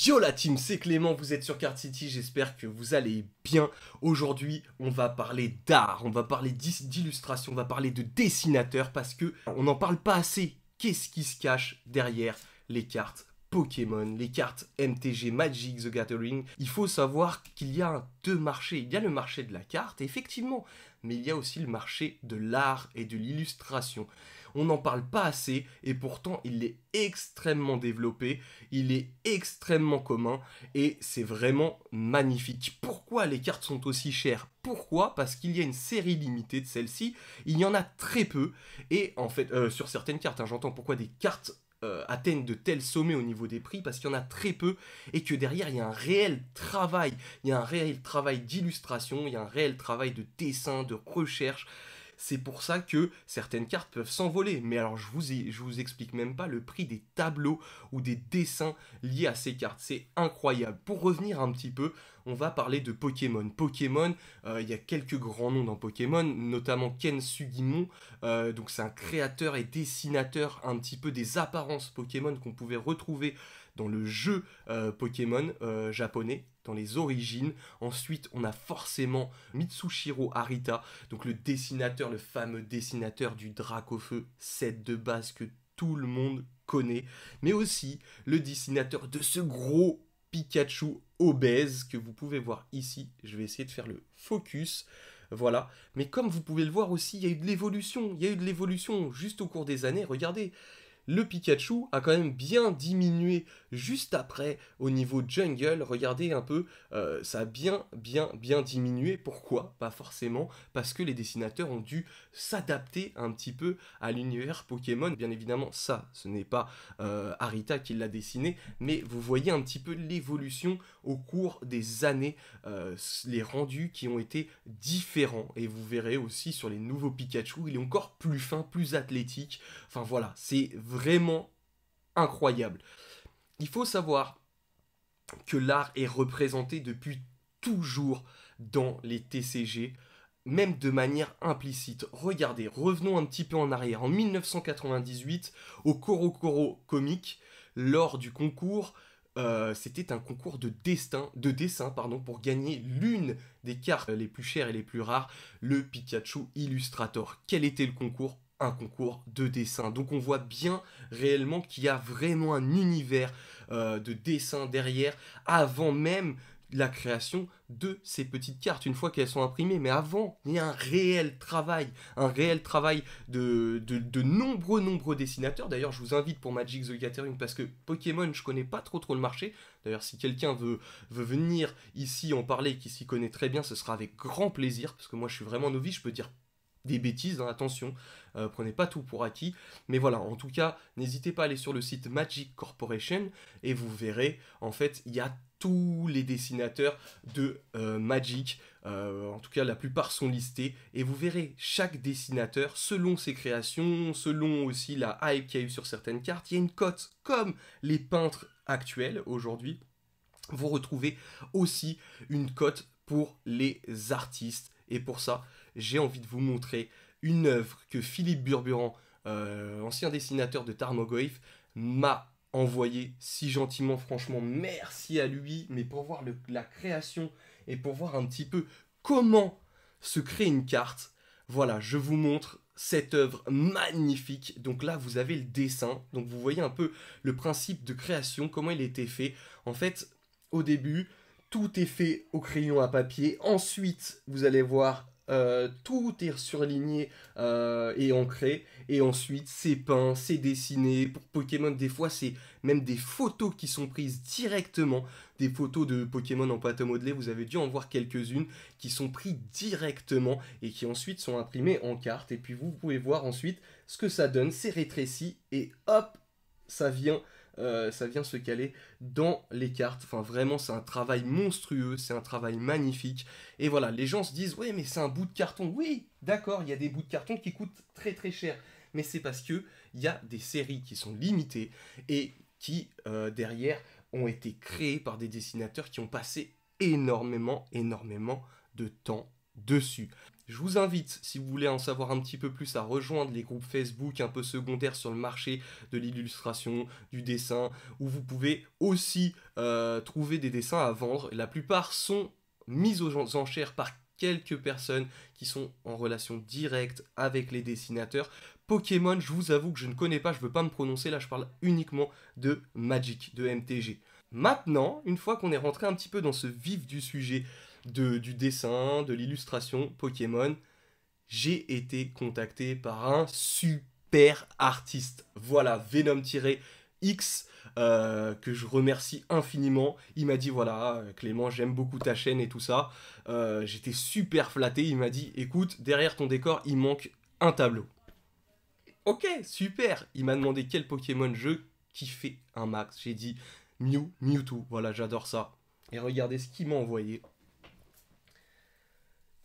Yo la team, c'est Clément, vous êtes sur Card City, j'espère que vous allez bien. Aujourd'hui, on va parler d'art, on va parler d'illustration, on va parler de dessinateur parce que on n'en parle pas assez. Qu'est-ce qui se cache derrière les cartes Pokémon, les cartes MTG, Magic the Gathering? Il faut savoir qu'il y a deux marchés. Il y a le marché de la carte, effectivement, mais il y a aussi le marché de l'art et de l'illustration. On n'en parle pas assez et pourtant il est extrêmement développé, il est extrêmement commun et c'est vraiment magnifique. Pourquoi les cartes sont aussi chères? Pourquoi? Parce qu'il y a une série limitée de celles-ci, il y en a très peu et en fait sur certaines cartes, hein, j'entends pourquoi des cartes atteignent de tels sommets au niveau des prix parce qu'il y en a très peu et que derrière il y a un réel travail, il y a un réel travail d'illustration, il y a un réel travail de dessin, de recherche. C'est pour ça que certaines cartes peuvent s'envoler. Mais alors, je vous explique même pas le prix des tableaux ou des dessins liés à ces cartes. C'est incroyable. Pour revenir un petit peu, on va parler de Pokémon. Pokémon, il y a quelques grands noms dans Pokémon, notamment Ken Sugimon. Donc, c'est un créateur et dessinateur un petit peu des apparences Pokémon qu'on pouvait retrouver dans le jeu Pokémon japonais, dans les origines. Ensuite, on a forcément Mitsushiro Arita, donc le dessinateur, le fameux dessinateur du Dracofeu, set de base que tout le monde connaît, mais aussi le dessinateur de ce gros Pikachu obèse que vous pouvez voir ici. Je vais essayer de faire le focus. Voilà. Mais comme vous pouvez le voir aussi, il y a eu de l'évolution. Il y a eu de l'évolution juste au cours des années. Regardez, le Pikachu a quand même bien diminué juste après au niveau jungle. Regardez un peu, ça a bien diminué. Pourquoi? Pas forcément parce que les dessinateurs ont dû s'adapter un petit peu à l'univers Pokémon. Bien évidemment, ça, ce n'est pas Arita qui l'a dessiné, mais vous voyez un petit peu l'évolution au cours des années, les rendus qui ont été différents. Et vous verrez aussi sur les nouveaux Pikachu, il est encore plus fin, plus athlétique. Enfin voilà, c'est vraiment incroyable. Il faut savoir que l'art est représenté depuis toujours dans les TCG, même de manière implicite. Regardez, revenons un petit peu en arrière. En 1998, au Coro Comic, lors du concours, c'était un concours de dessin pour gagner l'une des cartes les plus chères et les plus rares, le Pikachu Illustrator. Quel était le concours? Un concours de dessin. Donc on voit bien réellement qu'il y a vraiment un univers de dessin derrière, avant même la création de ces petites cartes, une fois qu'elles sont imprimées. Mais avant, il y a un réel travail de nombreux dessinateurs. D'ailleurs, je vous invite pour Magic the Gathering, parce que Pokémon, je connais pas trop le marché. D'ailleurs, si quelqu'un veut venir ici en parler, qui s'y connaît très bien, ce sera avec grand plaisir, parce que moi, je suis vraiment novice, je peux dire des bêtises, hein, attention, prenez pas tout pour acquis, mais voilà, en tout cas, n'hésitez pas à aller sur le site Magic Corporation, et vous verrez, en fait, il y a tous les dessinateurs de Magic, en tout cas la plupart sont listés, et vous verrez chaque dessinateur, selon ses créations, selon aussi la hype qu'il y a eu sur certaines cartes, il y a une cote, comme les peintres actuels aujourd'hui, vous retrouvez aussi une cote pour les artistes. Et pour ça, j'ai envie de vous montrer une œuvre que Philippe Burburan, ancien dessinateur de Tarmogoyf, m'a envoyé si gentiment. Franchement, merci à lui. Mais pour voir la création et pour voir un petit peu comment se crée une carte, voilà, je vous montre cette œuvre magnifique. Donc là, vous avez le dessin. Donc vous voyez un peu le principe de création, comment il a été fait. En fait, au début, tout est fait au crayon à papier. Ensuite, vous allez voir, tout est surligné et ancré. Et ensuite, c'est peint, c'est dessiné. Pour Pokémon, des fois, c'est même des photos qui sont prises directement. Des photos de Pokémon en pâte à modeler, vous avez dû en voir quelques-unes qui sont prises directement et qui ensuite sont imprimées en carte. Et puis vous pouvez voir ensuite ce que ça donne. C'est rétréci et hop, ça vient se caler dans les cartes. Enfin, vraiment, c'est un travail monstrueux, c'est un travail magnifique. Et voilà, les gens se disent, ouais, mais c'est un bout de carton. Oui, d'accord, il y a des bouts de carton qui coûtent très cher. Mais c'est parce que il y a des séries qui sont limitées et qui, derrière, ont été créées par des dessinateurs qui ont passé énormément de temps dessus. Je vous invite, si vous voulez en savoir un petit peu plus, à rejoindre les groupes Facebook un peu secondaires sur le marché de l'illustration, du dessin, où vous pouvez aussi trouver des dessins à vendre. La plupart sont mis aux enchères par quelques personnes qui sont en relation directe avec les dessinateurs. Pokémon, je vous avoue que je ne connais pas, je ne veux pas me prononcer, là je parle uniquement de Magic, de MTG. Maintenant, une fois qu'on est rentré un petit peu dans ce vif du sujet du dessin, de l'illustration Pokémon, j'ai été contacté par un super artiste. Voilà, Venom-X, que je remercie infiniment. Il m'a dit, voilà, Clément, j'aime beaucoup ta chaîne et tout ça. J'étais super flatté. Il m'a dit, écoute, derrière ton décor, il manque un tableau. Ok, super. Il m'a demandé quel Pokémon je kiffais un max. J'ai dit Mewtwo. Voilà, j'adore ça. Et regardez ce qu'il m'a envoyé.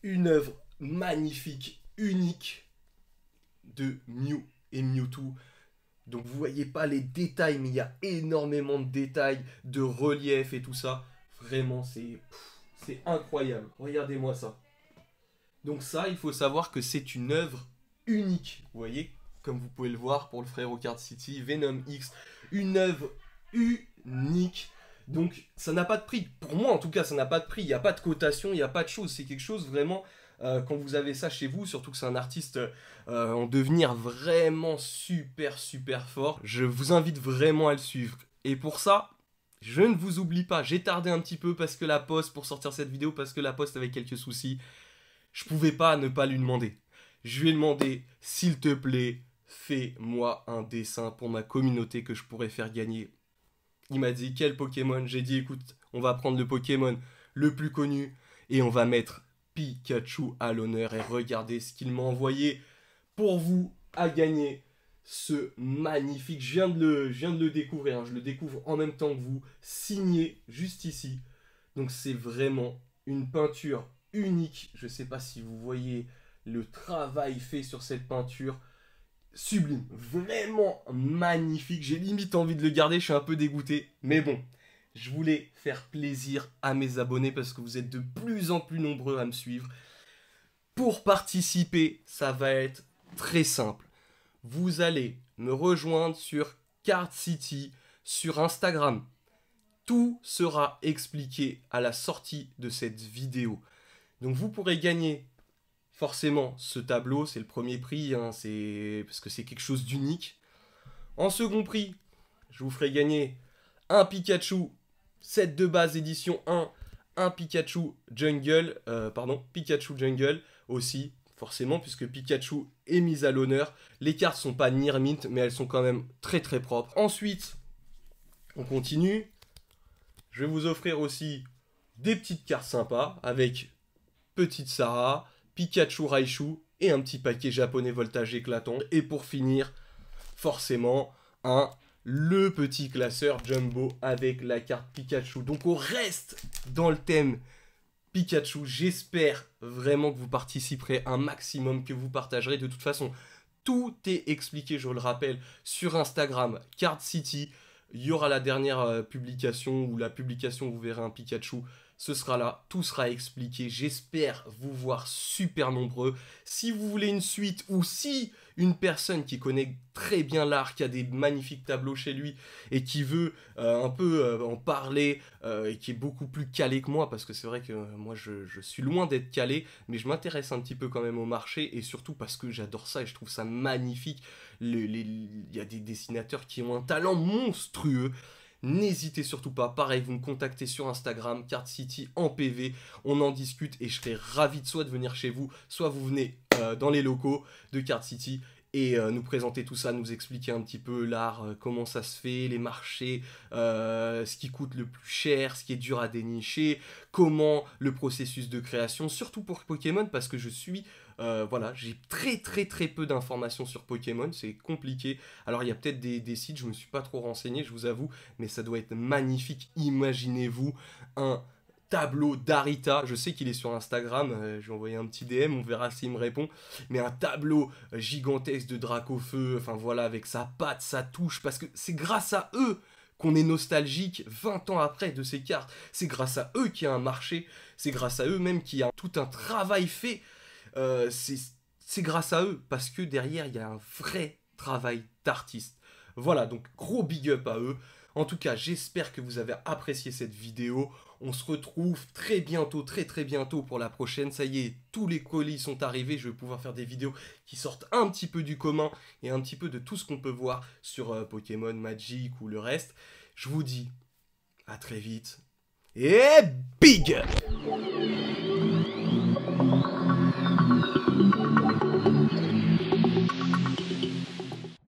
Une œuvre magnifique, unique de Mew et Mewtwo. Donc vous voyez pas les détails, mais il y a énormément de détails, de relief et tout ça. Vraiment, c'est incroyable. Regardez-moi ça. Donc ça, il faut savoir que c'est une œuvre unique. Vous voyez, comme vous pouvez le voir pour le frère au Card City, Venom X, une œuvre unique. Donc ça n'a pas de prix. Pour moi en tout cas, ça n'a pas de prix. Il n'y a pas de cotation, il n'y a pas de chose. C'est quelque chose vraiment, quand vous avez ça chez vous, surtout que c'est un artiste en devenir vraiment super fort, je vous invite vraiment à le suivre. Et pour ça, je ne vous oublie pas. J'ai tardé un petit peu parce que la poste, pour sortir cette vidéo, parce que la poste avait quelques soucis. Je pouvais pas ne pas lui demander. Je lui ai demandé, s'il te plaît, fais-moi un dessin pour ma communauté que je pourrais faire gagner. Il m'a dit, quel Pokémon? J'ai dit, écoute, on va prendre le Pokémon le plus connu et on va mettre Pikachu à l'honneur. Et regardez ce qu'il m'a envoyé pour vous à gagner ce magnifique. Je viens de le découvrir, hein. Je le découvre en même temps que vous, signé juste ici. Donc c'est vraiment une peinture unique. Je ne sais pas si vous voyez le travail fait sur cette peinture. Sublime, vraiment magnifique. J'ai limite envie de le garder, je suis un peu dégoûté. Mais bon, je voulais faire plaisir à mes abonnés parce que vous êtes de plus en plus nombreux à me suivre. Pour participer, ça va être très simple. Vous allez me rejoindre sur Card City, sur Instagram. Tout sera expliqué à la sortie de cette vidéo. Donc vous pourrez gagner forcément ce tableau, c'est le premier prix, hein, parce que c'est quelque chose d'unique. En second prix, je vous ferai gagner un Pikachu, set de base édition 1, un Pikachu Jungle, Pikachu Jungle aussi, forcément, puisque Pikachu est mis à l'honneur. Les cartes sont pas near mint, mais elles sont quand même très propres. Ensuite, on continue. Je vais vous offrir aussi des petites cartes sympas avec Petite Sarah, Pikachu Raichu et un petit paquet japonais voltage éclatant. Et pour finir, forcément, le petit classeur Jumbo avec la carte Pikachu. Donc on reste dans le thème Pikachu. J'espère vraiment que vous participerez un maximum, que vous partagerez. De toute façon, tout est expliqué, je le rappelle, sur Instagram, Card City. Il y aura la dernière publication, ou la publication où vous verrez un Pikachu. Ce sera là, tout sera expliqué. J'espère vous voir super nombreux. Si vous voulez une suite, ou si une personne qui connaît très bien l'art, qui a des magnifiques tableaux chez lui, et qui veut un peu en parler, et qui est beaucoup plus calé que moi, parce que c'est vrai que moi je suis loin d'être calé, mais je m'intéresse un petit peu quand même au marché, et surtout parce que j'adore ça, et je trouve ça magnifique. Il y a des dessinateurs qui ont un talent monstrueux. N'hésitez surtout pas, pareil, vous me contactez sur Instagram, Card City en PV, on en discute et je serai ravi de soit de venir chez vous, soit vous venez dans les locaux de Card City et nous présenter tout ça, nous expliquer un petit peu l'art, comment ça se fait, les marchés, ce qui coûte le plus cher, ce qui est dur à dénicher, comment le processus de création, surtout pour Pokémon parce que je suis... voilà, j'ai très peu d'informations sur Pokémon, c'est compliqué. Alors il y a peut-être des sites, je me suis pas trop renseigné, je vous avoue, mais ça doit être magnifique. Imaginez-vous un tableau d'Arita, je sais qu'il est sur Instagram, je vais envoyer un petit DM, on verra s'il me répond, mais un tableau gigantesque de Dracofeu, enfin voilà, avec sa patte, sa touche, parce que c'est grâce à eux qu'on est nostalgique 20 ans après de ces cartes. C'est grâce à eux qu'il y a un marché, c'est grâce à eux même qu'il y a tout un travail fait. C'est grâce à eux, parce que derrière, il y a un vrai travail d'artiste. Voilà, donc gros big up à eux. En tout cas, j'espère que vous avez apprécié cette vidéo. On se retrouve très bientôt, très bientôt pour la prochaine. Ça y est, tous les colis sont arrivés. Je vais pouvoir faire des vidéos qui sortent un petit peu du commun et un petit peu de tout ce qu'on peut voir sur Pokémon, Magic ou le reste. Je vous dis à très vite et big!